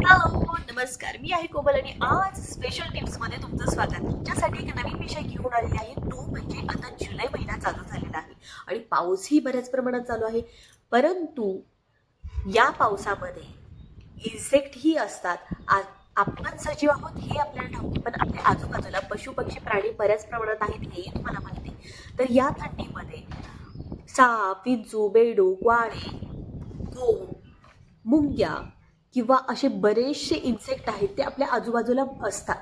Hello नमस्कार, मी आहे कोमल आणि आज स्पेशल टिप्समध्ये तुमचं स्वागत. तुमच्यासाठी एक नवीन विषय घेऊन आलेली आहे. तो म्हणजे आता जुलै महिना चालू झालेला आहे आणि पाऊसही बऱ्याच प्रमाणात चालू आहे. परंतु या पावसामध्ये इन्सेक्टही असतात. आपण सजीव आहोत हे आपल्याला ठाऊक, पण आपल्या आजूबाजूला पशु पक्षी प्राणी बऱ्याच प्रमाणात आहेत हेही तुम्हाला माहिती. तर या थंडीमध्ये साप, विंचू, बेडूक, वाळे, गोम, मुंग्या किंवा असे बरेचसे इन्सेक्ट आहेत ते आपल्या आजूबाजूला असतात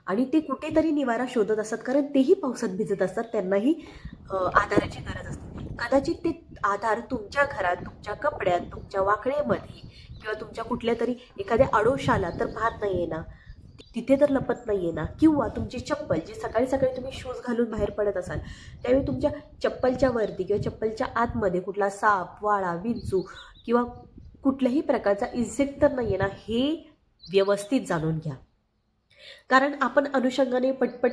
आणि ते कुठेतरी निवारा शोधत असतात, कारण तेही पावसात भिजत असतात. त्यांनाही आधाराची गरज असते. कदाचित ते आधार तुमच्या घरात, तुमच्या कपड्यात, तुमच्या वाकड्यामध्ये किंवा तुमच्या कुठल्या तरी एखाद्या आडोशाला तर पाहत नाहीये ना, तिथे तर लपत नाहीये ना, किंवा तुमची चप्पल जी सकाळी सकाळी तुम्ही शूज घालून बाहेर पडत असाल त्यावेळी तुमच्या चप्पलच्या वरती किंवा चप्पलच्या आतमध्ये कुठला साप, वाळा, विंचू किंवा कुठल्याही प्रकारचा इन्सेक्ट तर नाहीये ना, हे व्यवस्थित जाणून घ्या. कारण आपण अनुषंगाने पटपट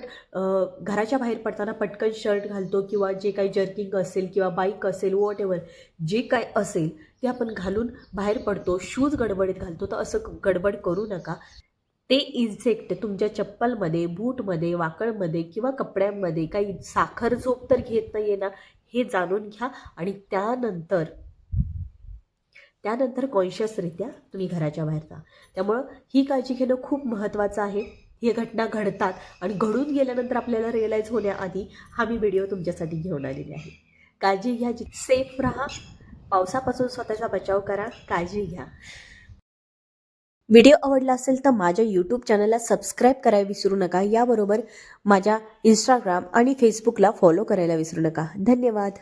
घराच्या बाहेर पडताना पटकन शर्ट घालतो किंवा जे काही जर्किंग असेल किंवा बाईक असेल, वॉट एव्हर जे काय असेल ते आपण घालून बाहेर पडतो, शूज गडबडीत घालतो. तर असं गडबड करू नका. ते इन्सेक्ट तुमच्या चप्पलमध्ये, बूटमध्ये, वाकळमध्ये किंवा कपड्यांमध्ये काही साखर झोप तर घेत नाहीये ना, हे जाणून घ्या आणि त्यानंतर कॉन्शियसरित्या तुम्ही घराच्या बाहेर जा. त्यामुळं ही काळजी घेणं खूप महत्त्वाचं आहे. ही घटना घडतात आणि घडून गेल्यानंतर आपल्याला रिअलाईज होण्याआधी हा मी व्हिडिओ तुमच्यासाठी घेऊन आलेली आहे. काळजी घ्या, सेफ राहा, पावसापासून स्वतःचा बचाव करा, काळजी घ्या. व्हिडिओ आवडला असेल तर माझ्या यूट्यूब चॅनलला सबस्क्राईब करायला विसरू नका. याबरोबर माझ्या इंस्टाग्राम आणि फेसबुकला फॉलो करायला विसरू नका. धन्यवाद.